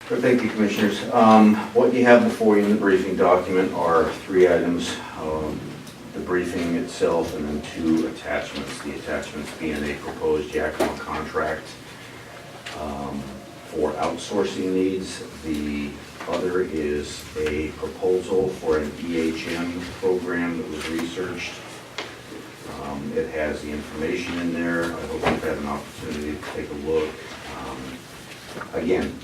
Well, thank you, Commissioners. What you have before you in the briefing document are 3 items. The briefing itself and then 2 attachments. The attachments being a proposed Yakima contract for outsourcing needs. The other is a proposal for an EHM program that was researched. It has the information in there. I hope you've had an opportunity to take a look. Again,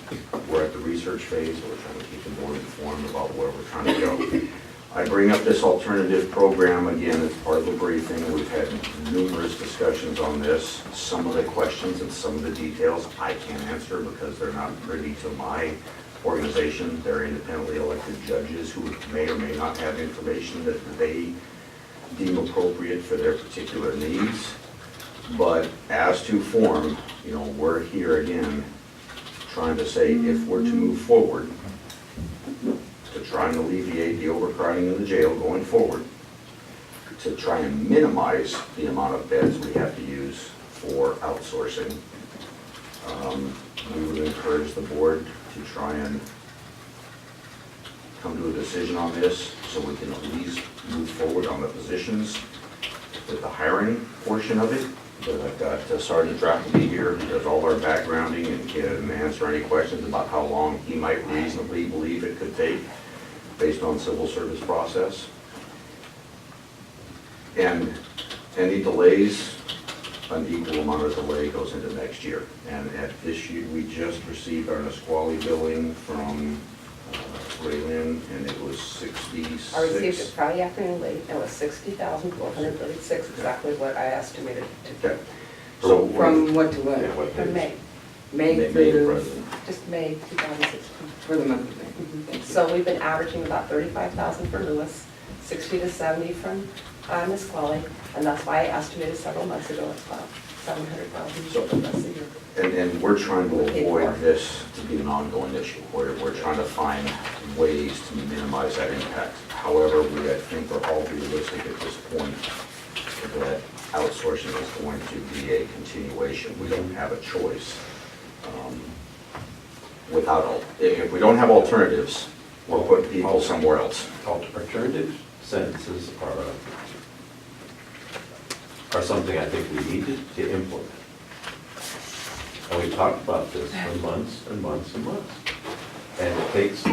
we're at the research phase, so we're trying to keep the board informed about where we're trying to go. I bring up this alternative program again as part of the briefing. We've had numerous discussions on this. Some of the questions and some of the details I can't answer because they're not privy to my organization. They're independently elected judges who may or may not have information that they deem appropriate for their particular needs. But as to form, we're here again trying to say if we're to move forward to try and alleviate the overcrowding in the jail going forward, to try and minimize the amount of beds we have to use for outsourcing, we would encourage the board to try and come to a decision on this so we can at least move forward on the positions with the hiring portion of it. But I've got Sergeant Drackleby here who does all our backgrounding and can answer any questions about how long he might reasonably believe it could take based on civil service process. And any delays, an equal amount of delay goes into next year. And at this year, we just received our Nisqually billing from Raylin, and it was 66. I received it Friday afternoon late. It was $60,436, exactly what I estimated to Okay. So From what to what? Yeah, what from May. May May through, to present. Just May 2016. for the month of May. Thank you. So we've been averaging about 35,000 for Lewis, 60 to 70 from Nisqually, and that's why I estimated several months ago it's about 700,000 for the rest of the year. And we're trying to avoid this to be an ongoing issue, where we're trying to find ways to minimize that impact. However, I think we're all realistic at this point that outsourcing is going to be a continuation. We don't have a choice. If we don't have alternatives, we're putting people somewhere else. Alternative sentences are something I think we needed to implement. And we talked about this for months and months and months. And it takes,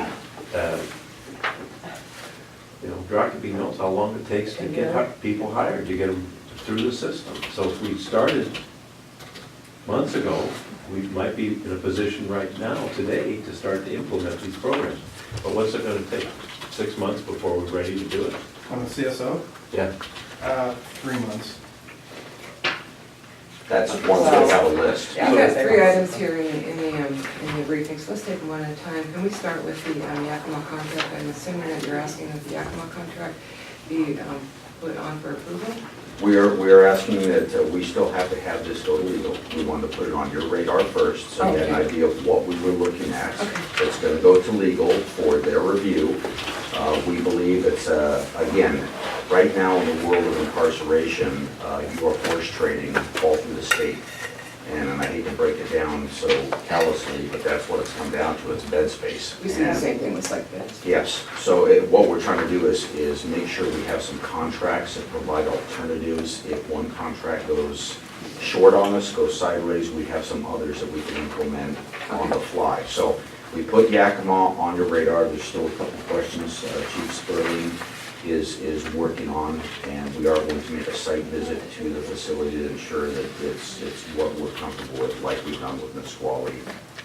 Drackleby knows how long it takes to get people hired, to get them through the system. So if we started months ago, we might be in a position right now, today, to start to implement these programs. But what's it gonna take? 6 months before we're ready to do it? On the CSO, Yeah. 3 months. That's once we have a list. Yeah, You've got they 3 want- items here in the briefing, so let's take them one at a time. Can we start with the Yakima contract? I'm assuming that you're asking that the Yakima contract be put on for approval? We are asking that we still have to have this go to legal. We wanted to put it on your radar first, so you had an idea of what we were looking at. Okay. It's going to go to legal for their review. We believe it's, again, right now in the world of incarceration, you are horse trading all through the state. And I hate to break it down so callously, but that's what it's come down to, it's bed space. We see the And- same thing with like this. Yes, so what we're trying to do is make sure we have some contracts that provide alternatives. If one contract goes short on us, goes sideways, we have some others that we can implement on the fly. So we put Yakima on your radar. There's still a couple of questions Chief Sperling is working on, and we are going to make a site visit to the facility to ensure that it's what we're comfortable with, like we've done with Nisqually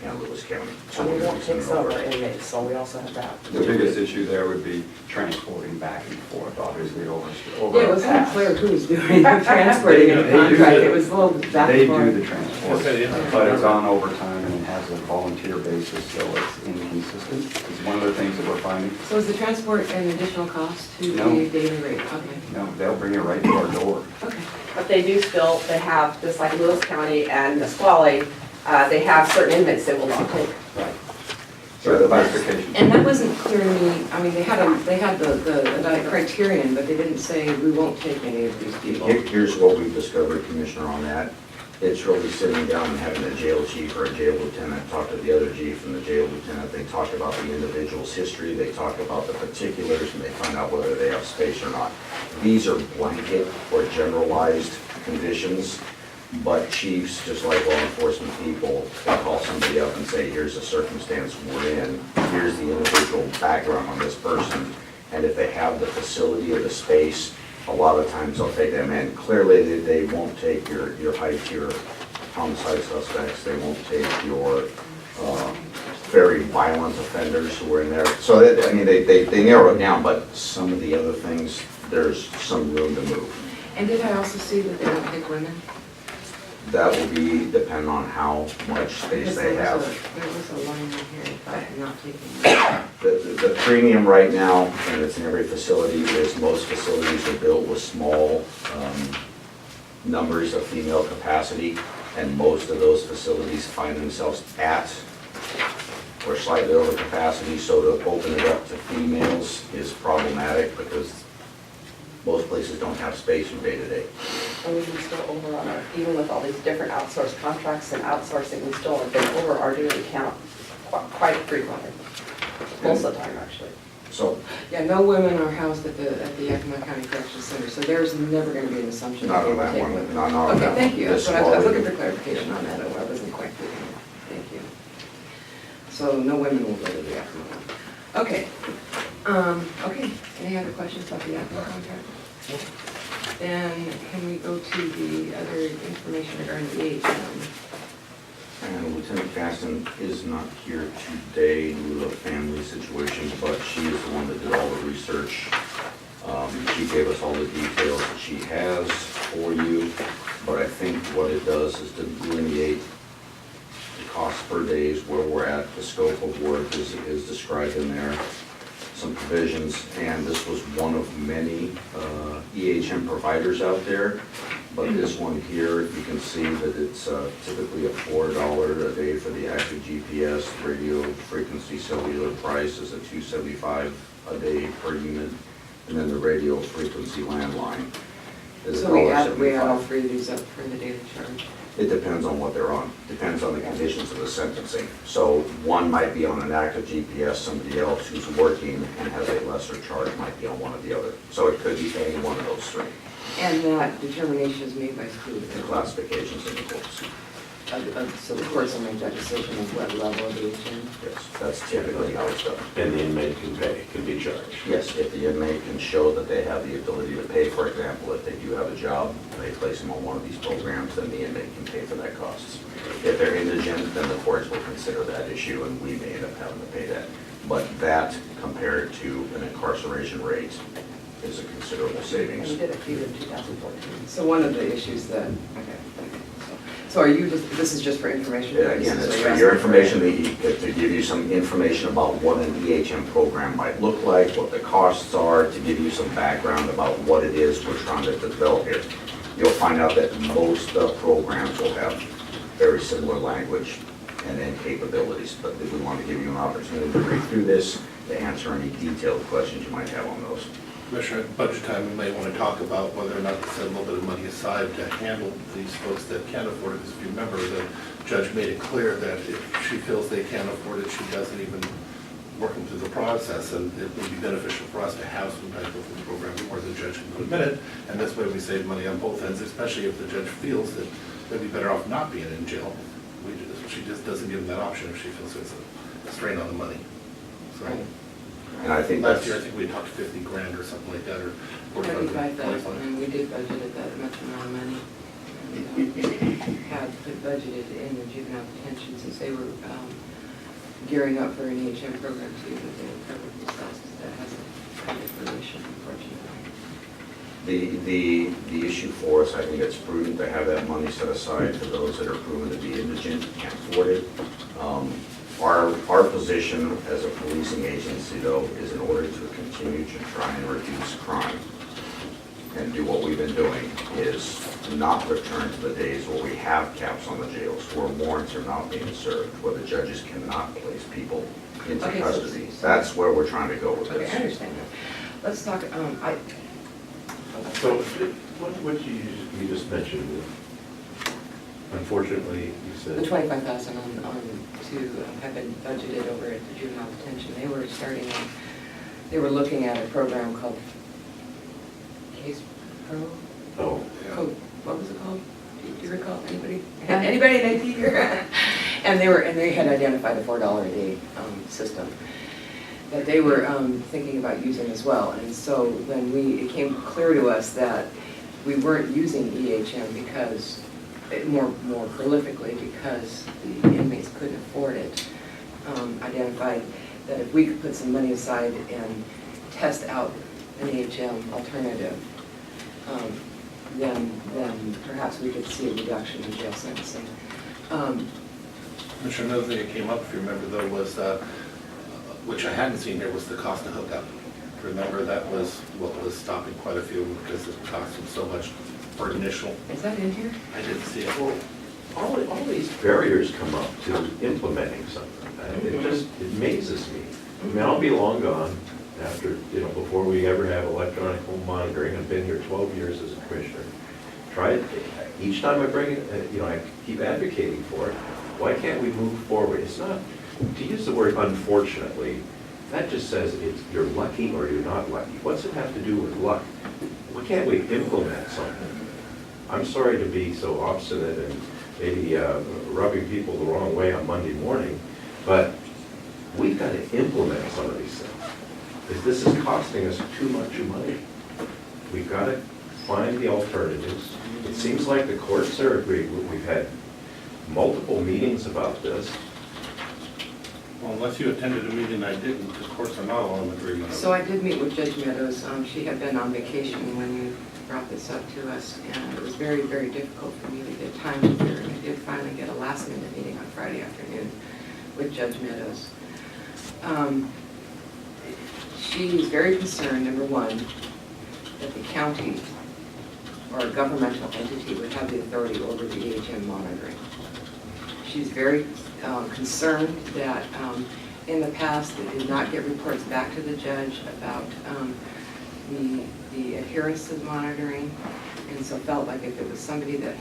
and Lewis County. So And we we're won't using take it some of over. our inmates, so we also have that. The biggest issue there would be transporting back and forth, obviously, over. Yeah, it was unclear who was doing the transporting in the They do contract. the- It was a little back They and forth. do the transport, but it's on overtime and it has a volunteer basis, so it's inconsistent. It's one of the things that we're finding. So is the transport an additional cost to No. the daily rate? Okay. No, they'll bring it right to our door. Okay. But they do still, they have, just like Lewis County and Nisqually, they have certain inmates they will not take. Right. So the classification. And that wasn't clear to me, I mean, they had the criterion, but they didn't say we won't take any of these people. Here's what we've discovered, Commissioner, on that. It's really sitting down and having a jail chief or a jail lieutenant talk to the other chief and the jail lieutenant. They talk about the individual's history, they talk about the particulars, and they find out whether they have space or not. These are blanket or generalized conditions, but chiefs, just like law enforcement people, can call somebody up and say, here's the circumstance we're in, here's the individual background on this person, and if they have the facility or the space, a lot of times they'll take them in. Clearly, they won't take your high-tier homicide suspects, they won't take your very violent offenders who are in there. So, I mean, they narrow it down, but some of the other things, there's some room to move. And did I also see that they don't take women? That will be dependent on how much space they have. There was a line in here about not taking. The premium right now, and it's in every facility, is most facilities are built with small numbers of female capacity, and most of those facilities find themselves at or slightly over capacity, so to open it up to females is problematic because most places don't have space from day to day. And we've been still over on our, even with all these different outsourced contracts and outsourcing, we still have been over our daily count quite frequently. Most of the time, actually. So, Yeah, no women are housed at the Yakima County Correctional Center, so there's never going to be an assumption. not that on they will that take one, women. not on Okay, that one. thank you. That's This what I was quality- looking for clarification on that. I wasn't quite clear. Thank you. So no women will go to the Yakima one. Okay. Okay, any other questions about the Yakima contract? Then can we go to the other information regarding the EHM? And Lieutenant Caston is not here today due to a family situation, but she is the one that did all the research. She gave us all the details that she has for you, but I think what it does is delineate the cost per days, where we're at, the scope of work is described in there, some provisions, and this was one of many EHM providers out there. But this one here, you can see that it's typically a $4 a day for the active GPS, radio frequency cellular price is a $275 a day per unit, and then the radio frequency landline is So we add all $1.75. three of these up for the daily charge. It depends on what they're on, depends on the conditions of the sentencing. So one might be on an active GPS, somebody else who's working and has a lesser charge might be on one or the other. So it could be any one of those three. And that determination is made by who? The classifications in the courts. So the courts will make that decision of what level of EHM? Yes, that's typically how it's done. And the inmate can be charged. Yes, if the inmate can show that they have the ability to pay, for example, if they do have a job, and they place them on one of these programs, then the inmate can pay for that cost. If they're indigent, then the courts will consider that issue, and we may end up having to pay that. But that, compared to an incarceration rate, is a considerable And savings. we did a few in 2014. So one of the issues that, okay. So are you just, this is just for information? Yeah, again, it's So for you're your asking information, to give you some information about what an EHM program might look like, what the costs are, to give you some background about what it is we're trying to develop here. You'll find out that most programs will have very similar language and capabilities, but we want to give you an opportunity to read through this, to answer any detailed questions you might have on those. Commissioner, at budget time, we may want to talk about whether or not to set a little bit of money aside to handle these folks that can't afford it. Because if you remember, the judge made it clear that if she feels they can't afford it, she doesn't even work them through the process. And it would be beneficial for us to have some type of program where the judge can put a minute. And this way we save money on both ends, especially if the judge feels that they'd be better off not being in jail. She just doesn't give them that option if she feels it's a strain on the money. So. Right. And I think Last that's, year, I think we talked 50 grand or something like that, or 45. 35,000, and we did budget that much amount of money. And, had budgeted in the juvenile detention since they were gearing up for an EHM program too, but they would cover themselves. That hasn't come to fruition, unfortunately. the issue for us, I think it's prudent to have that money set aside for those that are proven to be indigent, can't afford it. Our position as a policing agency, though, is in order to continue to try and reduce crime and do what we've been doing, is not return to the days where we have caps on the jails, where warrants are not being served, where the judges cannot place people into Okay, custody. so- That's where we're trying to go with Okay, this. I understand that. Let's talk, So what you just mentioned, Unfortunately, you The said, 25,000 to have been budgeted over at the juvenile detention, they were looking at a program called Case Pro? oh, Code, what was it called? Do you recall, anybody? Anybody in IT here? And they had identified a $4 a day system that they were thinking about using as well. And so then it came clear to us that we weren't using EHM because, more prolifically, because the inmates couldn't afford it. Identified that if we could put some money aside and test out an EHM alternative, then perhaps we could see a reduction in jail sentencing. Commissioner, another thing that came up, if you remember though, was, which I hadn't seen here, was the cost of hookup. Remember, that was what was stopping quite a few because it cost them so much for initial. Is that in here? I didn't see it. well, all these barriers come up to implementing something. It just, it amazes me. I mean, I'll be long gone after, before we ever have electronic home monitoring. I've been here 12 years as a commissioner. Each time I bring it, I keep advocating for it. Why can't we move forward? It's not, to use the word unfortunately, that just says you're lucky or you're not lucky. What's it have to do with luck? Why can't we implement something? I'm sorry to be so obstinate and maybe rubbing people the wrong way on Monday morning, but we've got to implement some of these things. Because this is costing us too much money. We've got to find the alternatives. It seems like the courts are agreeing. We've had multiple meetings about this. Well, unless you attended a meeting I didn't, the courts are not all in agreement. So I did meet with Judge Meadows. She had been on vacation when you brought this up to us, and it was very, very difficult for me to get time with her. And I did finally get a last-minute meeting on Friday afternoon with Judge Meadows. She is very concerned, number one, that the county or a governmental entity would have the authority over the EHM monitoring. She's very concerned that in the past they did not get reports back to the judge about the adherence to the monitoring, and so felt like if it was somebody that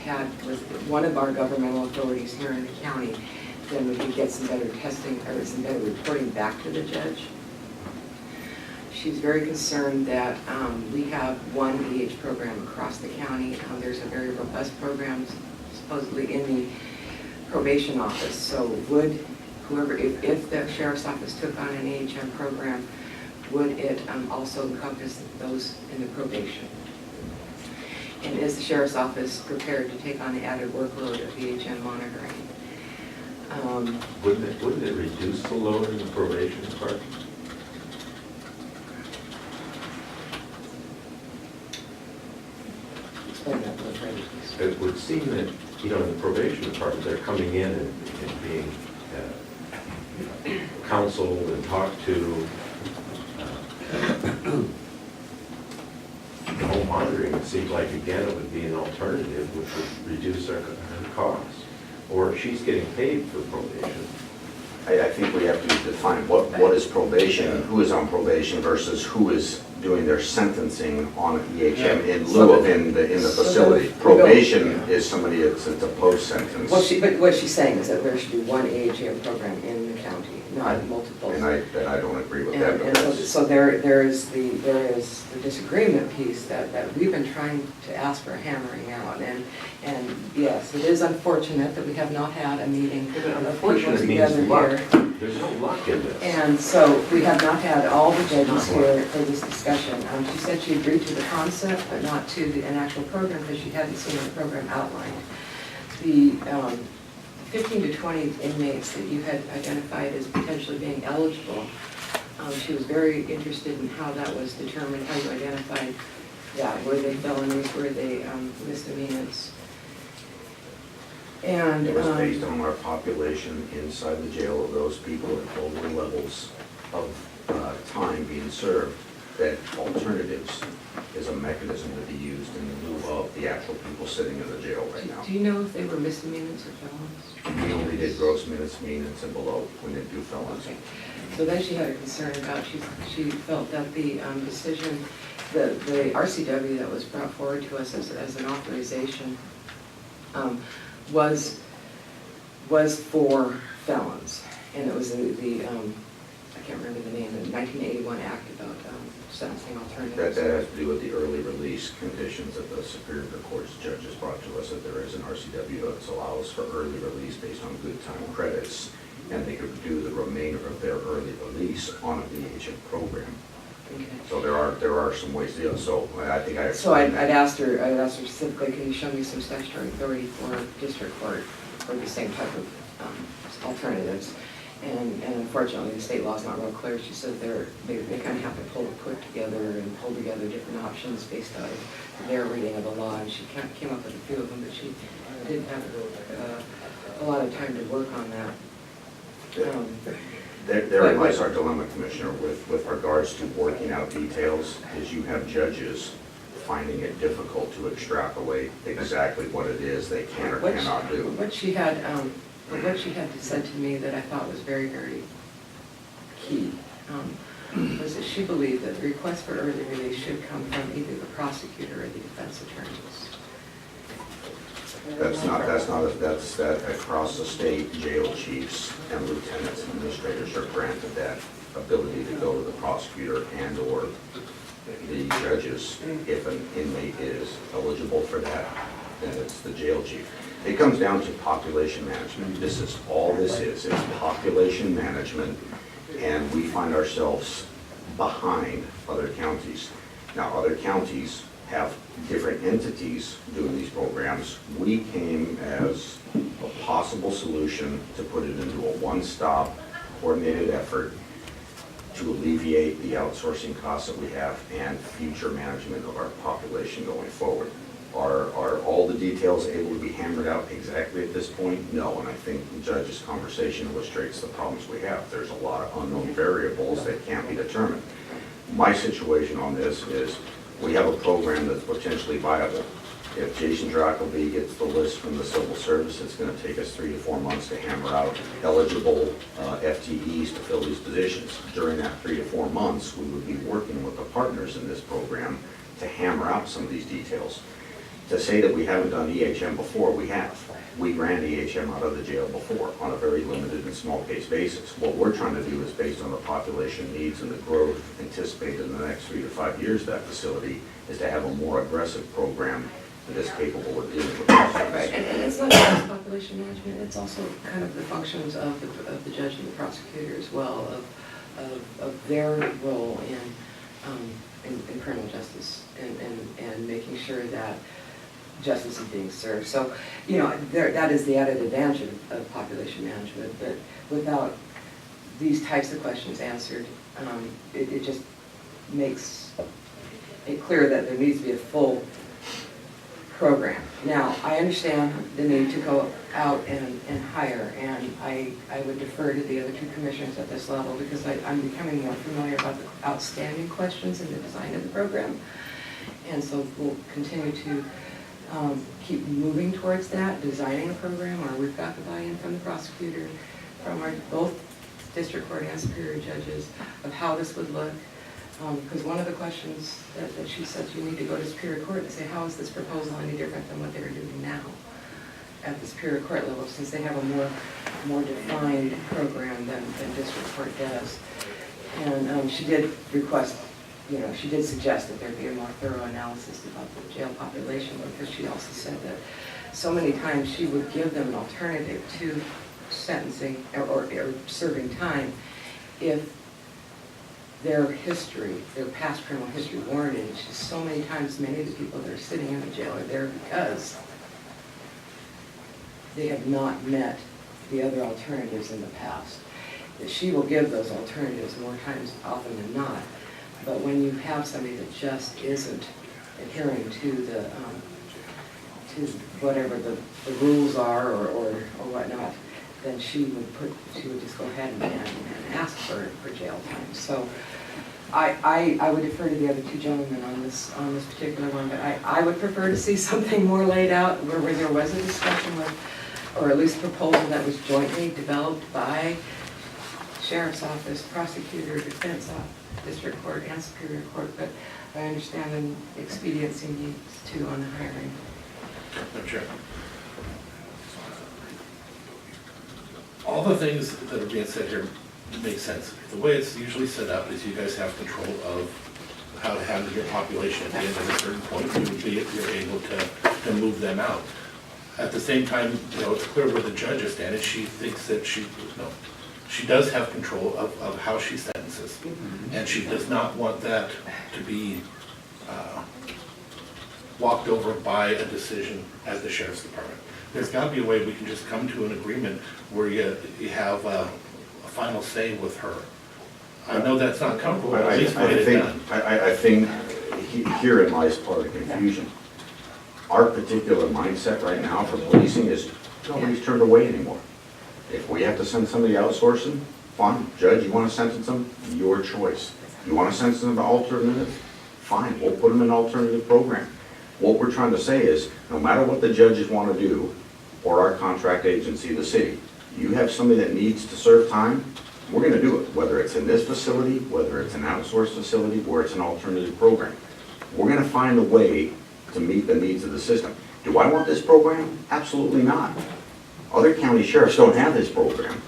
was one of our governmental authorities here in the county, then we could get some better testing or some better reporting back to the judge. She's very concerned that we have one EH program across the county. There's a very robust program supposedly in the probation office. So would whoever, if the sheriff's office took on an EHM program, would it also encompass those in the probation? And is the sheriff's office prepared to take on the added workload of EHM monitoring? Wouldn't it reduce the load in the probation department? Explain that to the attorney, please. It would seem that, in the probation department, they're coming in and being counseled and talked to. The home monitoring, it seems like, again, it would be an alternative which would reduce our costs. Or she's getting paid for probation. I think we have to define what is probation, who is on probation versus who is doing their sentencing on EHM in lieu of in the facility. Probation is somebody that's a post-sentence. But what she's saying is that there should be one EHM program in the county, not multiple. And I don't agree with that. And so there is the disagreement piece that we've been trying to ask for a hammering out. And yes, it is unfortunate that we have not had a meeting of people Unfortunate means together luck. here. There's no luck in this. And so we have not had all the judges here for this discussion. She said she agreed to the concept, but not to an actual program because she hadn't seen the program outlined. The 15 to 20 inmates that you had identified as potentially being eligible, she was very interested in how that was determined, how you identified that. Were they felonies, were they misdemeanors? And It was based on our population inside the jail of those people at lower levels of time being served, that alternatives is a mechanism to be used in lieu of the actual people sitting in the jail right now. do you know if they were misdemeanors or felons? We only did gross misdemeanors and below. We didn't do felons. Okay. So then she had a concern about, she felt that the decision, the RCW that was brought forward to us as an authorization was for felons. And it was the I can't remember the name, the 1981 Act about sentencing That alternatives. has to do with the early release conditions that the Superior Court's judges brought to us, that there is an RCW that allows for early release based on good time credits, and they could do the remainder of their early release on a VHM program. Okay. So there are some ways to do it, so I think I. So I'd asked her specifically, can you show me some statutory authority for district court for the same type of alternatives? And unfortunately, the state law is not real clear. She said they kind of have to put together different options based on their reading of the law. And she came up with a few of them, but she didn't have a lot of time to work on that. Therein lies our dilemma, Commissioner, with regards to working out details, is you have judges finding it difficult to extrapolate exactly what it is they can or cannot do. What she had said to me that I thought was very, very key was that she believed that the request for early release should come from either the prosecutor or the defense attorneys. That's across the state, jail chiefs and lieutenants and administrators are granted that ability to go to the prosecutor and/or the judges. If an inmate is eligible for that, then it's the jail chief. It comes down to population management. This is all this is. It's population management, and we find ourselves behind other counties. Now, other counties have different entities doing these programs. We came as a possible solution to put it into a one-stop coordinated effort to alleviate the outsourcing costs that we have and future management of our population going forward. Are all the details able to be hammered out exactly at this point? No, and I think the judge's conversation illustrates the problems we have. There's a lot of unknown variables that can't be determined. My situation on this is we have a program that's potentially viable. If Jason Drackelby gets the list from the civil service, it's going to take us 3 to 4 months to hammer out eligible FTEs to fill these positions. During that 3 to 4 months, we would be working with the partners in this program to hammer out some of these details. To say that we haven't done EHM before, we have. We ran EHM out of the jail before on a very limited and small case basis. What we're trying to do is based on the population needs and the growth anticipated in the next 3 to 5 years of that facility is to have a more aggressive program that is capable of dealing with those Right, things. and it's not just population management, it's also kind of the functions of the judge and the prosecutor as well, of their role in criminal justice and making sure that justice is being served. So, you know, that is the added advantage of population management, but without these types of questions answered, it just makes it clear that there needs to be a full program. Now, I understand the need to go out and hire, and I would defer to the other two commissioners at this level because I'm becoming more familiar about the outstanding questions in the design of the program. And so we'll continue to keep moving towards that, designing a program, or we've got the buy-in from the prosecutor, from our both district court and superior judges of how this would look. Because one of the questions that she said, you need to go to superior court and say, how is this proposal any different than what they're doing now at the superior court level, since they have a more defined program than district court does. And she did request, you know, she did suggest that there be a more thorough analysis about the jail population, because she also said that so many times she would give them an alternative to sentencing or serving time if their history, their past criminal history warranted. So many times, many of the people that are sitting in the jail are there because they have not met the other alternatives in the past. That she will give those alternatives more times often than not. But when you have somebody that just isn't adhering to the to whatever the rules are or whatnot, then she would just go ahead and ask for jail time. So I would defer to the other two gentlemen on this particular one, but I would prefer to see something more laid out where there was a discussion with, or at least a proposal that was jointly developed by Sheriff's Office, Prosecutor, Defense Office, District Court, and Superior Court, but I understand the expediency needs too on the hiring. Madam Chair. the things that are being said here make sense. The way it's usually set up is you guys have control of how to handle your population. At the end of a certain point, you're able to move them out. At the same time, you know, it's clear where the judge is standing. She thinks that she does have control of how she sentences. And she does not want that to be walked over by a decision at the sheriff's department. There's got to be a way we can just come to an agreement where you have a final say with her. I know that's not comfortable, but at least get it done. I think herein lies part of the confusion. Our particular mindset right now for policing is nobody's turned away anymore. If we have to send somebody outsourcing, fine. Judge, you want to sentence them? Your choice. You want to sentence them to alternative? Fine, we'll put them in an alternative program. What we're trying to say is, no matter what the judges want to do, or our contract agency, the city, you have somebody that needs to serve time, we're going to do it, whether it's in this facility, whether it's an outsourced facility, or it's an alternative program. We're going to find a way to meet the needs of the system. Do I want this program? Absolutely not. Other county sheriffs don't have this program.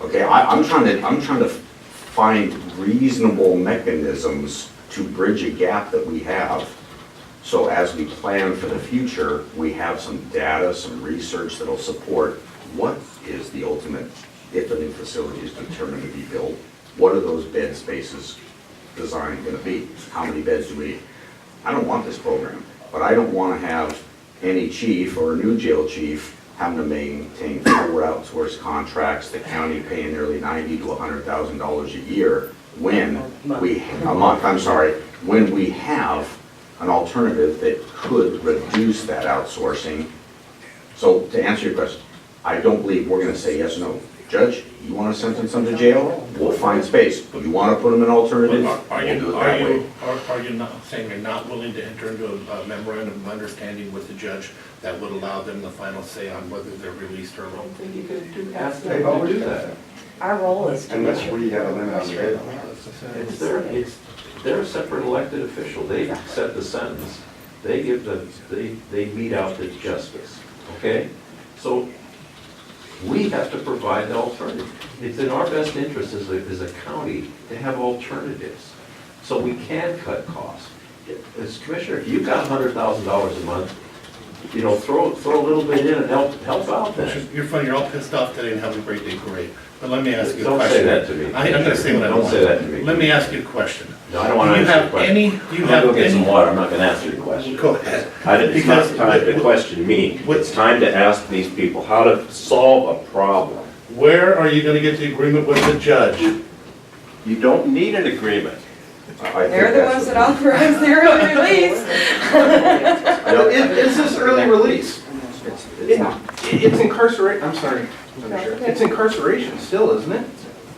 Okay, I'm trying to find reasonable mechanisms to bridge a gap that we have. So as we plan for the future, we have some data, some research that'll support what is the ultimate, if a new facility is determined to be built, what are those bed spaces designed going to be? How many beds do we need? I don't want this program, but I don't want to have any chief or a new jail chief having to maintain 4 outsourced contracts, the county paying nearly $90,000 to $100,000 a year when when we have an alternative that could reduce that outsourcing. So to answer your question, I don't believe we're going to say yes or no. Judge, you want to sentence them to jail? We'll find space. You want to put them in alternative? We'll do it that way. Are you not saying you're not willing to enter into a memorandum of understanding with the judge that would allow them the final say on whether they're released or I not? don't think you could do Ask that. them to do that. Our role is to. Unless we have a limit on the bed. They're a separate elected official. They set the sentence. They give they mete out the justice, okay? So we have to provide the alternative. It's in our best interest as a county to have alternatives, so we can cut costs. As commissioner, if you've got $100,000 a month, you know, throw a little bit in and help out then. You're funny, you're all pissed off today and having a great day, great. But let me ask you a Don't question. say that to me. I'm gonna say what I want. Don't say that to me. Let me ask you a question. No, I don't want to answer your question. Do you I'm have gonna go get some any? water. I'm not gonna answer your question. Go ahead. It's not time to question me. It's time to ask these people how to solve a problem. Where are you gonna get the agreement with the judge? You don't need an agreement. I think They're the that's ones what- that authorize the early release. Is this early release? It's not. It's incarceration, I'm sorry. okay. It's incarceration still, isn't it?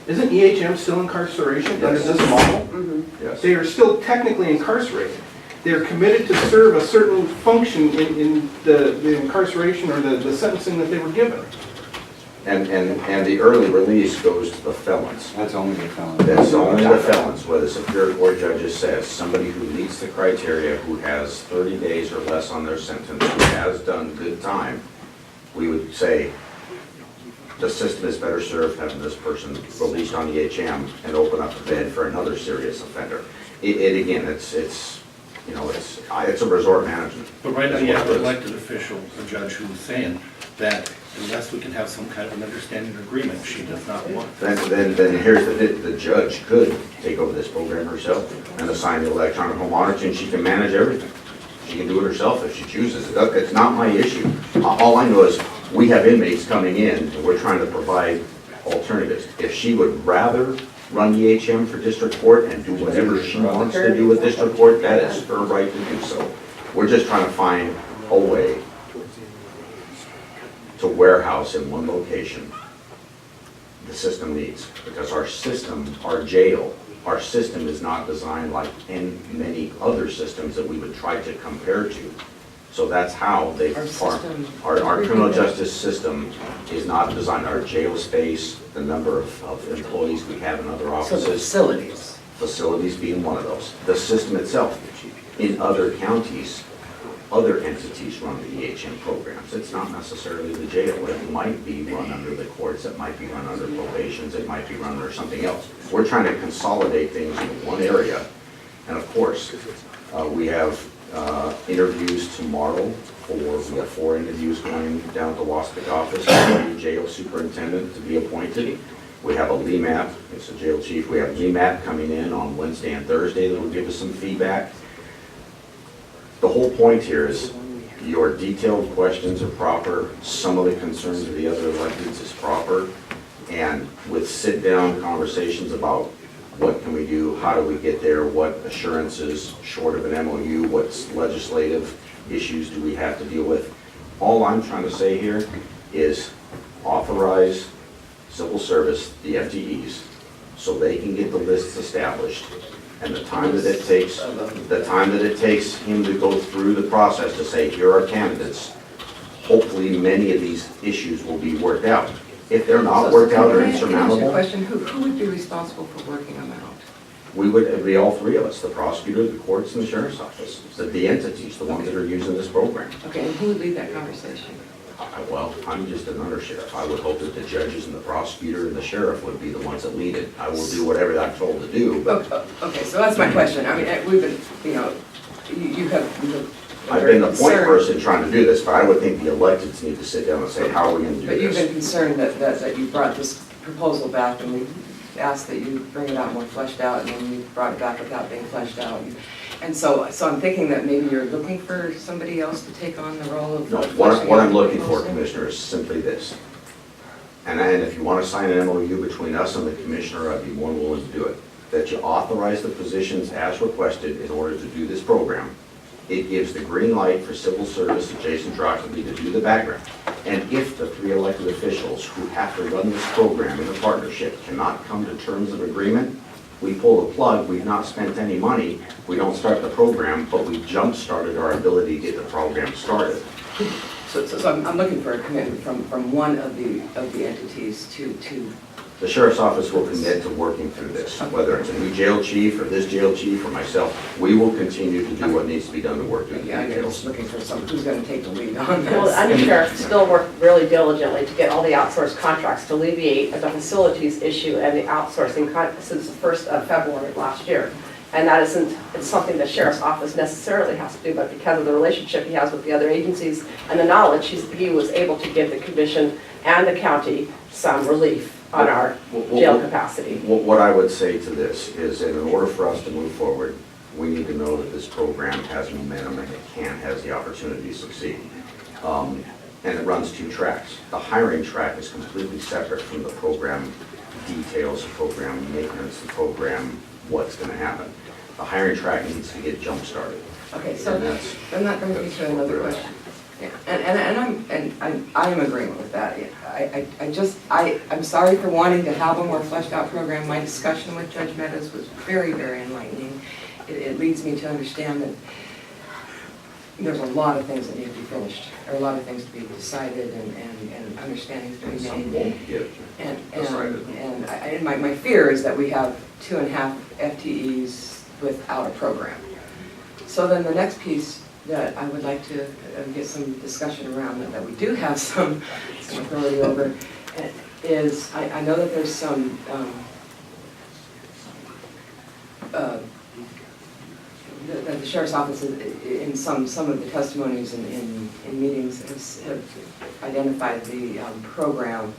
Isn't EHM still incarceration under this model? Yes. They are still technically incarcerated. They're committed to serve a certain function in the incarceration or the sentencing that they were given. And the early release goes to the felons. That's only the felon. That's only the felons, where the Superior Court judges says, somebody who meets the criteria, who has 30 days or less on their sentence, who has done good time, we would say, the system is better served having this person released on EHM and open up the bed for another serious offender. Again, it's a resort management. But right now, That's you what have it an is. elected official, a judge who's saying that unless we can have some kind of an understanding agreement, she does not want. Then here's the judge could take over this program herself and assign the electronic home monitoring. She can manage everything. She can do it herself if she chooses. It's not my issue. All I know is we have inmates coming in and we're trying to provide alternatives. If she would rather run EHM for district court and do whatever she wants to do with district court, that is her right to do so. We're just trying to find a way to warehouse in one location the system needs, because our system, our jail, our system is not designed like in many other systems that we would try to compare to. So that's how they, our criminal justice system is not designed. Our jail space, the number of employees we have in other offices. Facilities being one of those. The system itself, in other counties, other entities run the EHM programs. It's not necessarily the jail. It might be run under the courts, it might be run under probations, it might be run under something else. We're trying to consolidate things in one area. And of course, we have interviews tomorrow we have 4 interviews going down to Waspik office for the jail superintendent to be appointed. We have a LEMAT, it's a jail chief. We have LEMAT coming in on Wednesday and Thursday that will give us some feedback. The whole point here is your detailed questions are proper. Some of the concerns of the other electeds is proper. And with sit-down conversations about what can we do, how do we get there, what assurances, short of an MOU, what legislative issues do we have to deal with. All I'm trying to say here is authorize civil service, the FTEs, so they can get the lists established. And the time that it takes him to go through the process to say, here are candidates, hopefully many of these issues will be worked out. If they're not worked out or insurmountable. Can I ask you a question? Who would be responsible for working them out? It'd be all 3 of us, the prosecutor, the courts, and the sheriff's office, the entities, the ones that are using this program. Okay, and who would lead that conversation? Well, I'm just an undersheriff. I would hope that the judges and the prosecutor and the sheriff would be the ones that lead it. I will do whatever I'm told to do, but Okay, so that's my question. I mean, we've been, you have. I've been the point person trying to do this, but I would think the electeds need to sit down and say, how are we going to do But you've been this? concerned that you brought this proposal back, and we asked that you bring it out more fleshed out, and then you brought it back without being fleshed out. And so I'm thinking that maybe you're looking for somebody else to take on the role of. No, fleshing what out I'm the looking for, proposal? Commissioner, is simply this. And if you want to sign an MOU between us and the Commissioner, I'd be more than willing to do it. That you authorize the positions as requested in order to do this program. It gives the green light for civil service and Jason Drockley to do the background. And if the 3 elected officials who have to run this program in a partnership cannot come to terms of agreement, we pull the plug. We've not spent any money. We don't start the program, but we jump-started our ability to get the program started. So I'm looking for a commitment from one of the entities to. The sheriff's office will commit to working through this, whether it's a new jail chief or this jail chief or myself. We will continue to do what needs to be done to work through the Yeah, I'm details. just looking for someone who's going to take the lead on this. Well, the undersheriff still worked really diligently to get all the outsourced contracts to alleviate the facilities issue and the outsourcing since the 1st of February of last year. And that it's something the sheriff's office necessarily has to do, but because of the relationship he has with the other agencies and the knowledge, he was able to give the commission and the county some relief on our jail capacity. What I would say to this is that in order for us to move forward, we need to know that this program has momentum and has the opportunity to succeed. And it runs 2 tracks. The hiring track is completely separate from the program details, the program maintenance, the program, what's going to happen. The hiring track needs to get jump-started. Okay, so And that's- then that brings me to another question. Yeah, and I'm agreeing with that. I'm sorry for wanting to have a more fleshed out program. My discussion with Judge Meadows was very, very enlightening. It leads me to understand that there's a lot of things that need to be finished, or a lot of things to be decided and understandings to be And some made. won't get decided. And my fear is that we have 2.5 FTEs without a program. So then the next piece that I would like to get some discussion around that we do have some authority over is, I know that there's some the sheriff's office in some of the testimonies in meetings have identified the program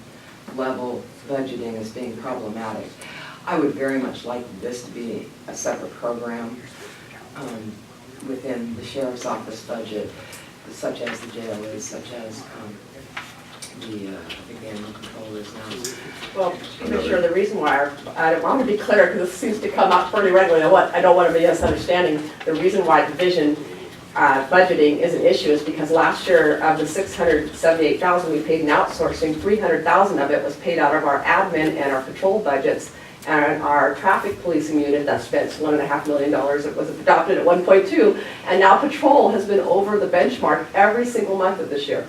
level budgeting as being problematic. I would very much like this to be a separate program within the sheriff's office budget, such as the jail is, such as the animal control is now. Well, Commissioner, the reason why, I want to be clear, because this seems to come up pretty regularly, I don't want to be misunderstanding. The reason why division budgeting is an issue is because last year of the $678,000 we paid in outsourcing, $300,000 of it was paid out of our admin and our patrol budgets. And our traffic policing unit that spent $1.5 million, it was adopted at 1.2, and now patrol has been over the benchmark every single month of this year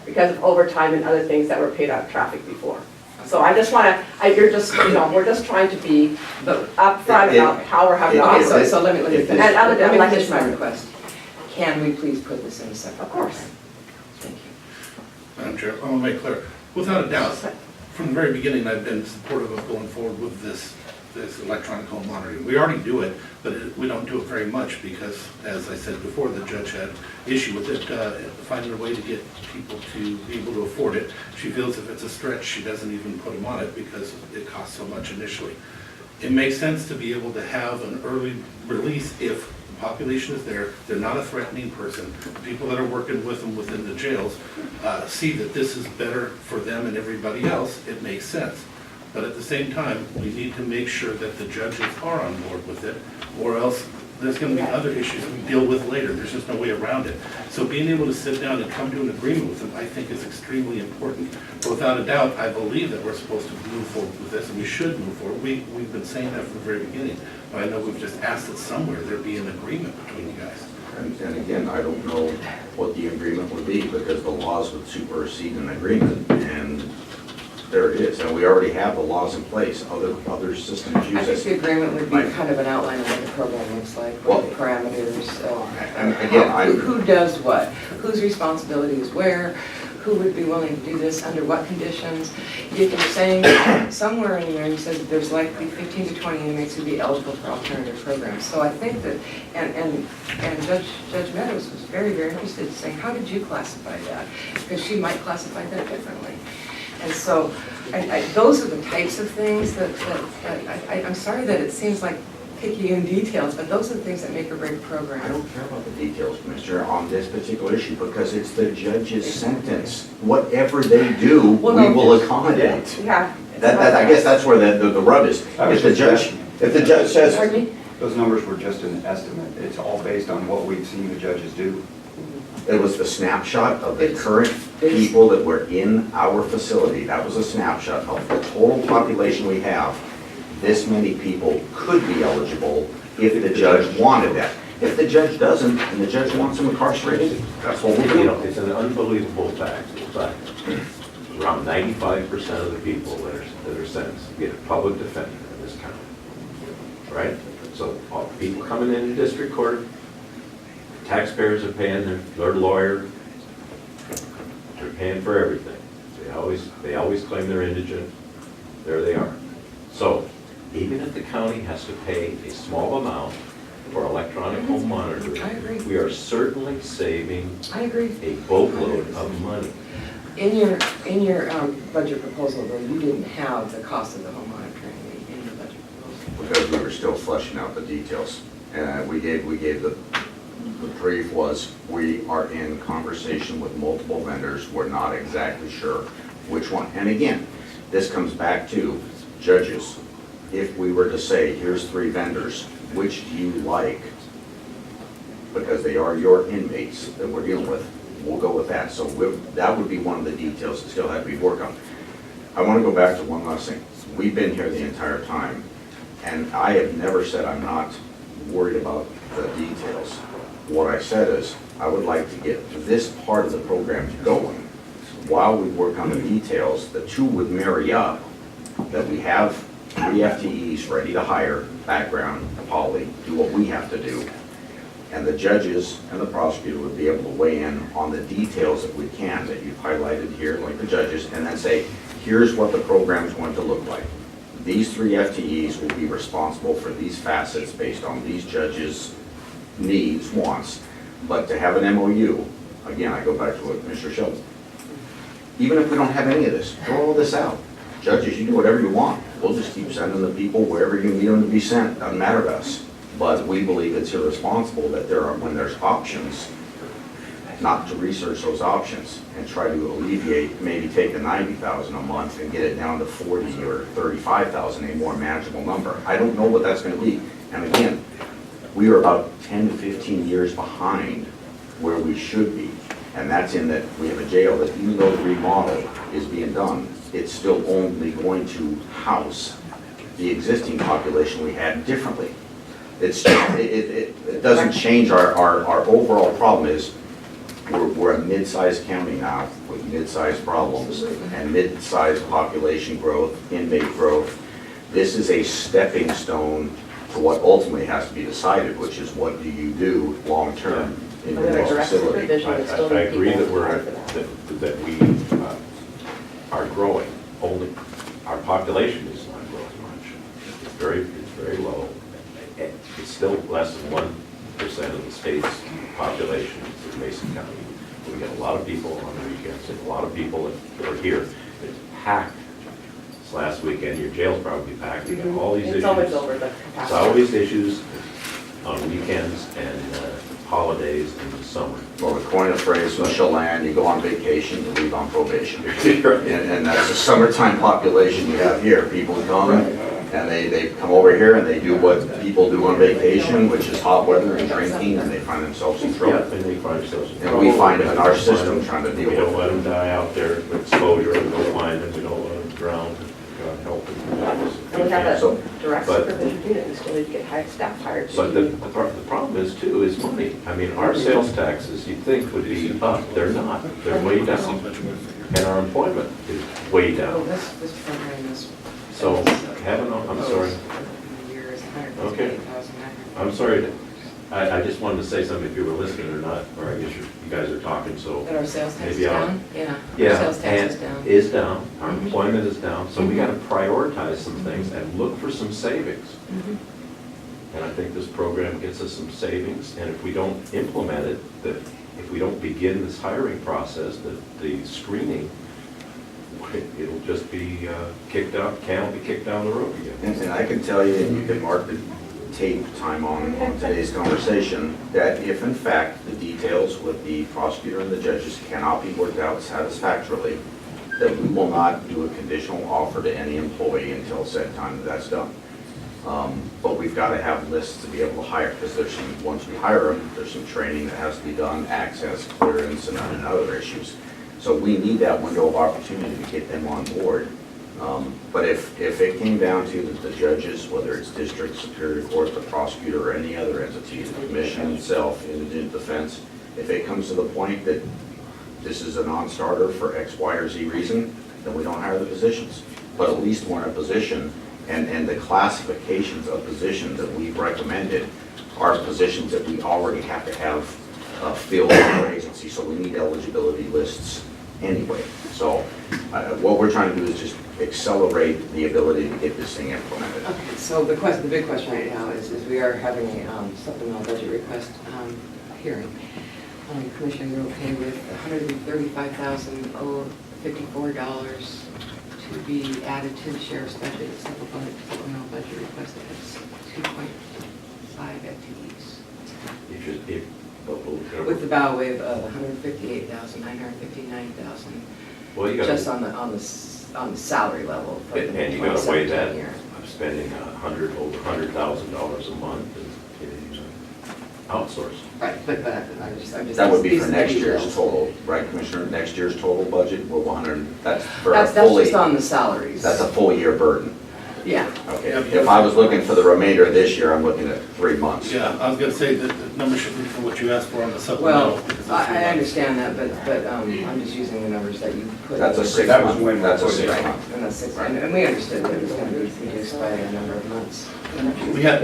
because of overtime and other things that were paid out of traffic before. So I just want to, we're just trying to be upfront about how we're having. Okay, so let me finish. And other than Let me like finish this my one. request. can we please put this in a separate? Of course. Thank you. Madam Chair, I want to make clear, without a doubt, from the very beginning, I've been supportive of going forward with this electronic home monitoring. We already do it, but we don't do it very much because, as I said before, the judge had issue with it, finding a way to get people to be able to afford it. She feels if it's a stretch, she doesn't even put them on it because it costs so much initially. It makes sense to be able to have an early release if the population is there, they're not a threatening person. The people that are working with them within the jails see that this is better for them and everybody else, it makes sense. But at the same time, we need to make sure that the judges are on board with it, or else there's going to be other issues we deal with later. There's just no way around it. So being able to sit down and come to an agreement with them, I think is extremely important. But without a doubt, I believe that we're supposed to move forward with this, and we should move forward. We've been saying that from the very beginning. But I know we've just asked that somewhere there be an agreement between you guys. And again, I don't know what the agreement would be, because the laws would supersede an agreement, and there it is. And we already have the laws in place. Other systems I use think the it. agreement would be kind of an outline of what the program looks like, what the parameters, And again, who does what, whose responsibility is where, who would be willing to do this, under what conditions. You're saying somewhere in there, you said that there's likely 15 to 20 inmates who'd be eligible for alternative programs. So I think that, and Judge Meadows was very, very interested in saying, how did you classify that? Because she might classify that differently. And so, those are the types of things that I'm sorry that it seems like picky in details, but those are the things that make or break a program. I don't care about the details, Commissioner, on this particular issue, because it's the judge's sentence. Whatever they do, we will accommodate. Yeah. I guess that's where the rub is. If the judge says, Pardon me? Those numbers were just an estimate. It's all based on what we've seen the judges do. it was the snapshot of the current people that were in our facility. That was a snapshot of the total population we have. This many people could be eligible if the judge wanted that. If the judge doesn't, and the judge wants them incarcerated, that's what we'll You do. know, it's an unbelievable fact, but around 95% of the people that are sentenced get a public defender in this county, right? So all the people coming into district court, taxpayers are paying their lawyer, they're paying for everything. They always claim they're indigent, there they are. So even if the county has to pay a small amount for electronic home monitoring, I agree. we are certainly saving I agree. a boatload of money. In your budget proposal, though, you didn't have the cost of the home monitoring in your budget proposal. Because we were still fleshing out the details. And we gave the brief was, we are in conversation with multiple vendors. We're not exactly sure which one. And again, this comes back to judges. If we were to say, here's 3 vendors, which do you like? Because they are your inmates that we're dealing with. We'll go with that. So that would be one of the details that still have to be worked on. I want to go back to one last thing. We've been here the entire time, and I have never said I'm not worried about the details. What I said is, I would like to get this part of the program going. While we work on the details, the two would marry up, that we have 3 FTEs ready to hire, background, poly, do what we have to do. And the judges and the prosecutor would be able to weigh in on the details if we can, that you've highlighted here, like the judges, and then say, here's what the program is going to look like. These 3 FTEs will be responsible for these facets based on these judges' needs, wants. But to have an MOU, again, I go back to what Mr. Sheldon, even if we don't have any of this, throw all this out. Judges, you do whatever you want. We'll just keep sending the people wherever you need them to be sent. Doesn't matter to us. But we believe it's irresponsible that when there's options, not to research those options and try to alleviate, maybe take the $90,000 a month and get it down to $40,000 or $35,000, a more manageable number. I don't know what that's going to be. And again, we are about 10 to 15 years behind where we should be. And that's in that we have a jail that even though the remodel is being done, it's still only going to house the existing population we had differently. It doesn't change our overall problem is we're a mid-sized county now with mid-sized problems and mid-sized population growth, inmate growth. This is a stepping stone to what ultimately has to be decided, which is what do you do long-term in Whether the it's direct facility. supervision, I would still I need agree people that we're, applied for that. that we are growing, only, our population is not growing much. It's very low. It's still less than 1% of the state's population is in Mason County. We get a lot of people on the weekends, and a lot of people that are here. It's packed. This last weekend, your jail's probably packed. We got all these issues. It's always over the It's capacity. always issues on weekends and holidays in the summer. Well, the coin of phrase, Chelan, you go on vacation, you leave on probation. Right. And that's the summertime population you have here. People come and they come over here and they do what people do on vacation, which is hot weather and drinking, and they find themselves in Yeah, trouble. and they find themselves in And trouble. we find them in our system trying to deal We don't with let it. them die out there with exposure, we don't find them, we don't let them drown, God help them. And we have So- a direct but- supervision unit, we still need to get staff hired. to But the do- problem is too, is money. I mean, our sales taxes, you'd think would be up, they're not, they're way down. And our employment is way Oh, down. this program is. So, I'm sorry. Year is Okay. I'm sorry, I just wanted to say something if you were listening or not, or I guess you guys are talking, so. That our sales tax is Maybe I'll- down? Yeah. Our Yeah, sales tax is and down. is down, our Mhm. employment is down, so we Mhm. gotta prioritize some things and look for some savings. Mhm. And I think this program gets us some savings, and if we don't implement it, if we don't begin this hiring process, the screening, it'll just be kicked out, can be kicked down the road again. And I can tell you, and you can mark the tape time on today's conversation, that if in fact the details with the prosecutor and the judges cannot be worked out satisfactorily, that we will not do a conditional offer to any employee until said time that that's done. But we've got to have lists to be able to hire, because there's some, once we hire them, there's some training that has to be done, access, clearance, and other issues. So we need that window of opportunity to get them on board. But if it came down to the judges, whether it's district, superior court, the prosecutor, or any other entity, the commission itself, indigent defense, if it comes to the point that this is a non-starter for X, Y, or Z reason, then we don't hire the positions. But at least we're in a position, and the classifications of positions that we've recommended are positions that we already have to have filled in our agency, so we need eligibility lists anyway. So what we're trying to do is just accelerate the ability to get this thing implemented. Okay, so the big question right now is we are having a supplemental budget request hearing. Commissioner, you're okay with $135,054 to be added to the sheriff's budget, supplemental budget request that has 2.5 FTEs. With the bow wave of 158,000, 959,000, Well, you just gotta, on the salary level. for the and you gotta weigh 2017 that, year. I'm spending over $100,000 a month in outsourcing. Right, but I'm just. That would be these for are the next year's details. total, right, Commissioner? Next year's total budget, we're 100, that's for a That's fully, just on the salaries. that's a full year burden. Yeah. Okay, if I was looking for the remainder of this year, I'm looking at 3 months. Yeah, I was gonna say that the number should be for what you asked for on the supplemental. Well, because it's I 3 months. understand that, but I'm just using the numbers that you put. That's a in. 6 That was month, when we that's a put it 6 Right, month. and that's six, and we understood that it was gonna be reduced by a number of months.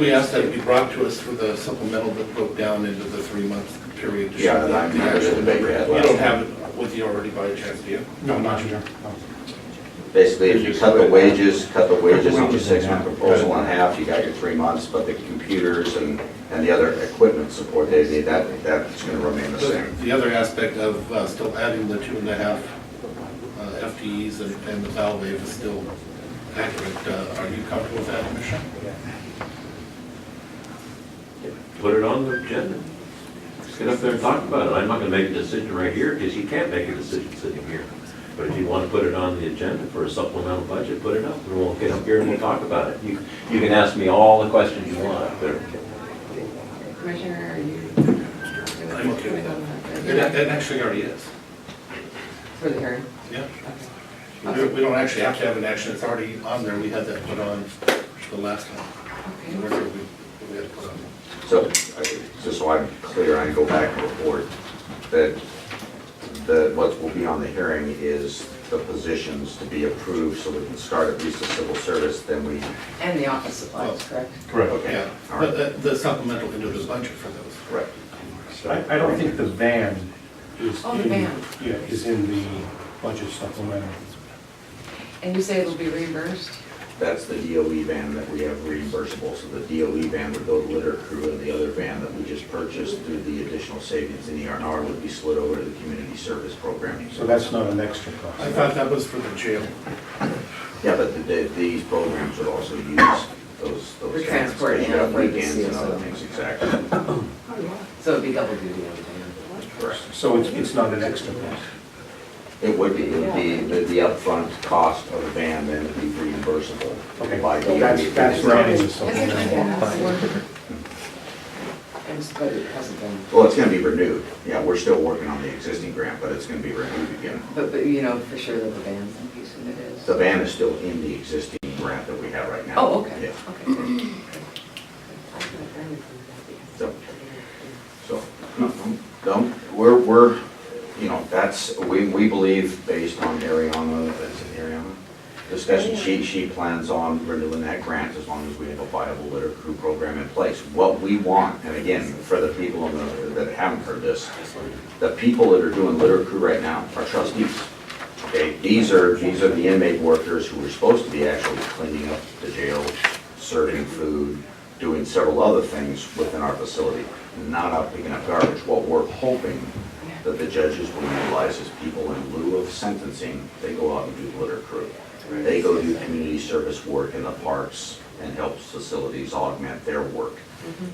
We asked that it be brought to us for the supplemental that broke down into the 3-month period. to show Yeah, the I remember the debate we had You last don't time. have it with you already by chance, do you? No, not sure. Basically, if you cut the wages on the 6-month proposal in half, you got your 3 months, but the computers and the other equipment support they need, that's gonna remain the same. The other aspect of still adding the 2.5 FTEs and the bow wave is still accurate. Are you comfortable with that, Commissioner? Put it on the agenda. Just get up there and talk about it. I'm not gonna make a decision right here, because you can't make a decision sitting here. But if you want to put it on the agenda for a supplemental budget, put it up, and we'll get up here and we'll talk about it. You can ask me all the questions you want up there. Commissioner, are you? I'm okay with that. It actually already is. For the hearing? Yeah. Okay. We don't actually have to have an action, it's already on there, we had that put on the last one. Whatever we had to put on. So, just so I'm clear, I can go back and report that what will be on the hearing is the positions to be approved, so we can start at least the civil service, then we, And the office supplies, correct? Correct. okay, Yeah, all right, but the supplemental into the budget for those. correct. I don't think the van is. Oh, the van. Yeah, is in the budget supplemental. And you say it'll be reimbursed? That's the DOE van that we have reimbursable, so the DOE van would go to litter crew, and the other van that we just purchased through the additional savings in the R&R would be slid over to the community service program. So that's not an extra I cost. thought that was for the jail. Yeah, but these programs would also use those For vans, transport because you and have for the weekends and other CSO. things, exactly. So it'd be double duty on the van. Correct. So it's not an extra cost. It would be the upfront cost of the van, then would be reimbursable Okay, by DOE. that's where I'm in the Has it been supplemental. passed? But it hasn't been, Well, it's gonna be renewed. Yeah, we're still working on the existing grant, but it's gonna be renewed again. but you know for sure that the van's in piece and it is. The van is still in the existing grant that we have right now. Oh, okay, Yeah. okay, good. So, no, we're, that's, we believe, based on Ariana, discussion, she plans on renewing that grant as long as we have a viable litter crew program in place. What we want, and again, for the people that haven't heard this, the people that are doing litter crew right now are trustees. Okay, these are the inmate workers who are supposed to be actually cleaning up the jail, serving food, doing several other things within our facility, not out picking up garbage. What we're hoping that the judges will utilize is people in lieu of sentencing, they go out and do litter crew. They go do community service work in the parks and help facilities augment their work.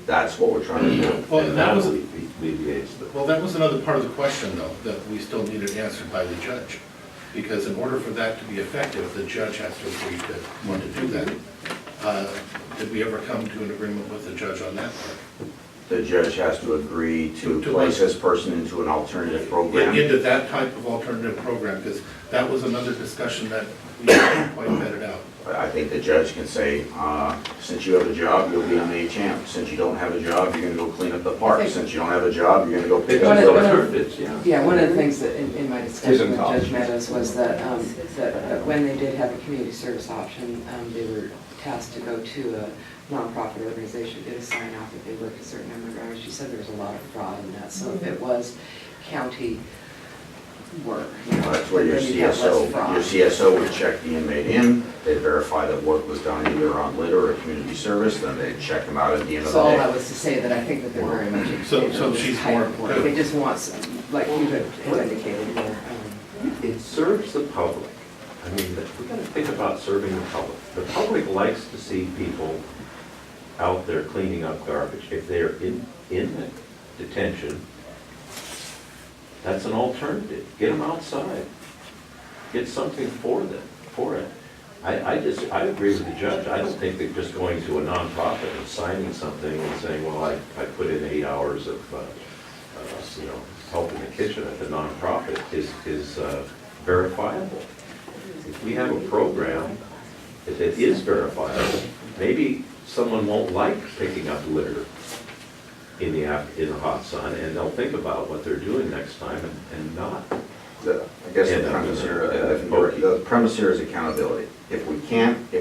That's what we're trying to do. Well, And that was, alleviates the. well, that was another part of the question, though, that we still needed answered by the judge. Because in order for that to be effective, the judge has to agree to want to do that. Did we ever come to an agreement with the judge on that part? The judge has to agree to To place what? this person into an alternative program. Into that type of alternative program, because that was another discussion that we hadn't quite vetted out. I think the judge can say, since you have a job, you'll be on the HM. Since you don't have a job, you're gonna go clean up the park. Since you don't have a job, you're gonna go pick up One of- one of- garbage. Yeah. Yeah, one of the things that in my discussion with Isn't Judge Meadows was that, when they did have a community service option, they were tasked to go to a nonprofit organization, get a sign off that they worked a certain number of hours. She said there was a lot of fraud in that, so if it was county work, you know, That's where your then you'd have less fraud. CSO would check the inmate in, they'd verify that work was done either on litter or community service, then they'd check them out at the end of So all that the day. was to say that I think that they're very much in So favor of this she's type more- of work. They just want, some, like you had indicated, more, It serves the public. I mean, we gotta think about serving the public. The public likes to see people out there cleaning up garbage. If they're in detention, that's an alternative. Get them outside. Get something for it. I agree with the judge. I don't think that just going to a nonprofit and signing something and saying, well, I put in 8 hours of, help in the kitchen at the nonprofit is verifiable. If we have a program that is verifiable, maybe someone won't like picking up litter in the hot sun, and they'll think about what they're doing next time and not. I guess the premise here is accountability. If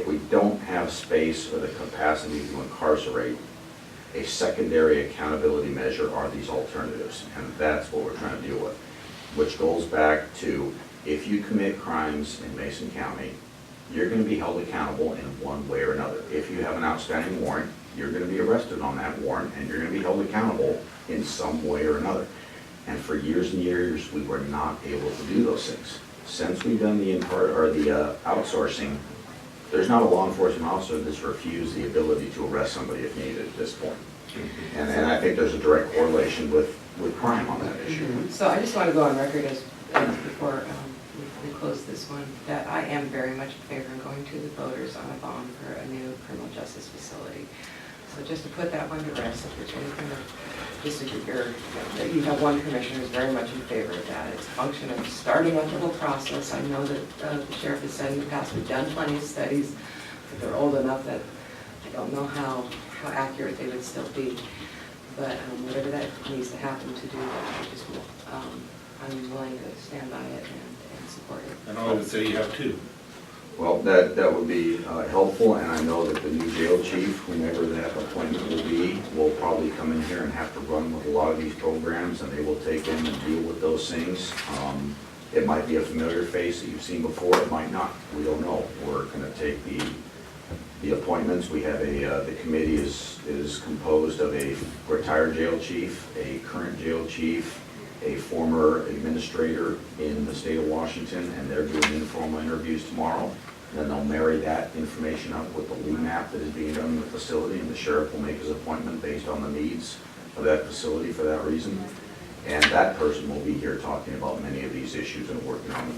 we don't have space or the capacity to incarcerate, a secondary accountability measure are these alternatives, and that's what we're trying to deal with. Which goes back to, if you commit crimes in Mason County, you're gonna be held accountable in one way or another. If you have an outstanding warrant, you're gonna be arrested on that warrant, and you're gonna be held accountable in some way or another. And for years and years, we were not able to do those things. Since we've done the outsourcing, there's not a law enforcement officer that's refused the ability to arrest somebody if needed at this point. And I think there's a direct correlation with crime on that issue. So I just want to go on record as, before we close this one, that I am very much in favor of going to the voters on a bond for a new criminal justice facility. So just to put that one to rest, if there's anything that, just if that you have one commissioner who's very much in favor of that. It's a function of starting up the whole process. I know that the sheriff has said in the past, we've done plenty of studies, but they're old enough that I don't know how accurate they would still be. But whatever that needs to happen to do that, I just I'm willing to stand by it and support it. And I would say you have two. Well, that would be helpful, and I know that the new jail chief, whomever that appointment will be, will probably come come in here and have to run with a lot of these programs, and they will take in and deal with those things. It might be a familiar face that you've seen before, it might not, we don't know. We're gonna take the appointments. We have the committee is composed of a retired jail chief, a current jail chief, a former administrator in the state of Washington, and they're doing informal interviews tomorrow. Then they'll marry that information up with the lead map that is being done in the facility, and the sheriff will make his appointment based on the needs of that facility for that reason. And that person will be here talking about many of these issues and working on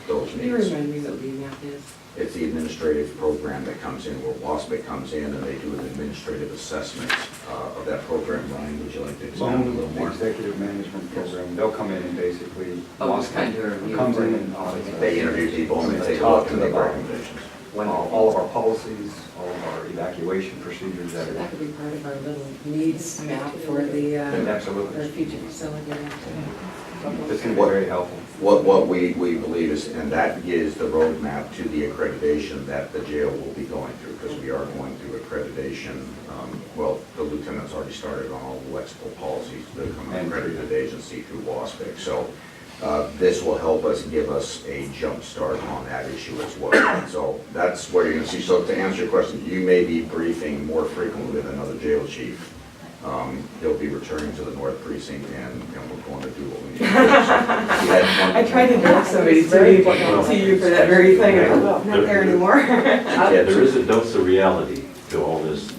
those Can you needs. remind me what BMAP is? It's the administrative program that comes in, where WASPIC comes in and they do an administrative assessment of that program. Ryan, would you like to explain a little more? Executive management program, they'll come in and basically. Oh, just kind of a review. Comes in and audits. They interview people and they take a look and make recommendations. When all of our policies, all of our evacuation procedures So that that are. could be part of our little needs map for the, Absolutely. our future facility. It's going to be very helpful. What we believe is, and that gives the roadmap to the accreditation that the jail will be going through, because we are going through accreditation. Well, the lieutenant's already started on all the lexical policies to become an accredited agency through WASPIC. So this will help us, give us a jump start on that issue as well. So that's what you're going to see. So to answer your question, you may be briefing more frequently with another jail chief. He'll be returning to the North Precinct, and we're going to do what we need to do. I tried to direct somebody to you for that very thing, and I'm not there anymore. Yeah, there is a dose of reality to all this,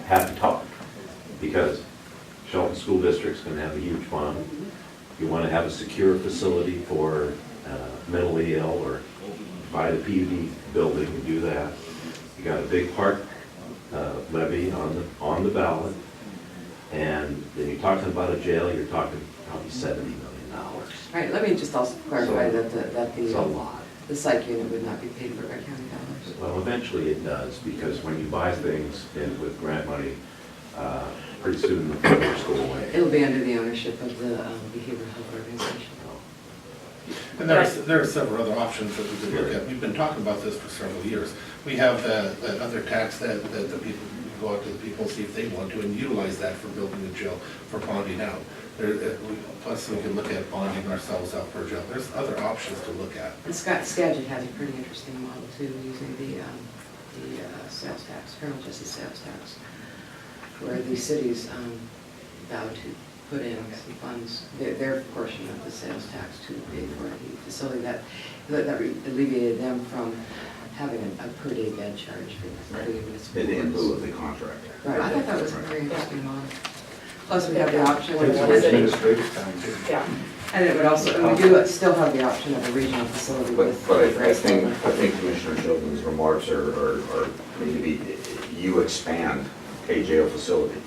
happy talk, because Shelton School District's gonna have a huge fund. You wanna have a secure facility for mentally ill, or buy the PUD building and do that. You got a big park levy on the ballot, and then you're talking about a jail, you're talking probably $70 million. All right, let me just also clarify that It's a lot. the psych unit would not be paid for by county dollars. Well, eventually it does, because when you buy things with grant money, pretty soon the funders go away. It'll be under the ownership of the behavioral health organization. And there are several other options that we could look at. We've been talking about this for several years. We have that other tax that the people, go out to the people, see if they want to, and utilize that for building a jail, for bonding out. Plus, we can look at bonding ourselves out per jail. There's other options to look at. And Skagit has a pretty interesting model too, using the sales tax, criminal justice sales tax, where the cities vow to put in some funds, their portion of the sales tax to pay for the facility that alleviated them from having a per day bed charge for the municipal. In lieu of the contract. Right, I thought that was a very interesting model. Plus, we have the option of It's one city. Administrative time too. Yeah. And it would also, and we do still have the option of a regional facility with. But I think Commissioner Chilton's remarks are maybe, you expand a jail facility.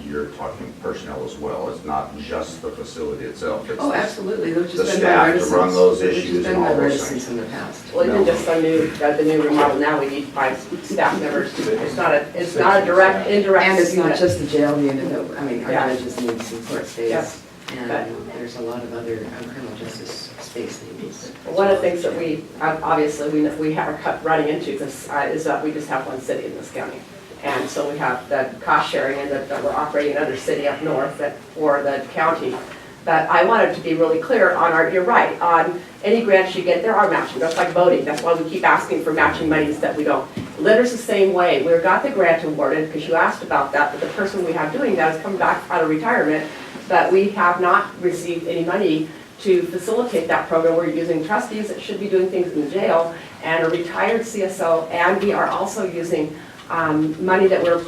You're talking personnel as well. It's not just the facility itself. It's Oh, absolutely, which the has been my staff to reticence. run those Which issues has been and my all those reticence things. in the past. Well, even just the new remodel now, we need 5 staff members. It's not a direct, indirect. And it's not unit. just the jail unit, that- I mean, our Yeah. judges need some court space. Yes. And there's a lot of other criminal justice space needs. One of the things that we, obviously, we are running into this, is that we just have one city in this county. And so we have the cost sharing, and that we're operating another city up north for the county. But I wanted to be really clear on you're right, on any grants you get, there are matching, that's like voting. That's why we keep asking for matching monies that we don't. Litter's the same way. We got the grant awarded, because you asked about that, but the person we have doing that has come back out of retirement, but we have not received any money to facilitate that program. We're using trustees that should be doing things in the jail, and a retired CSO, and we are also using money that we're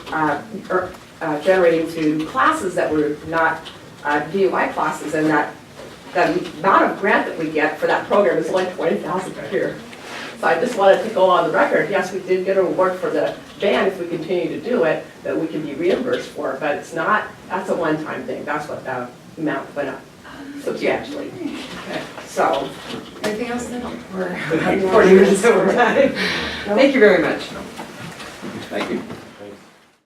generating through classes that were not DUI classes, and that the amount of grant that we get for that program is like $20,000 a year. So I just wanted to go on the record, yes, we did get an award for the band if we continue to do it, that we can be reimbursed for, but it's not, that's a one-time thing, that's what the amount went up substantially. Okay. So, Anything else then? We're 40 minutes over time. Thank you very much. Thank you.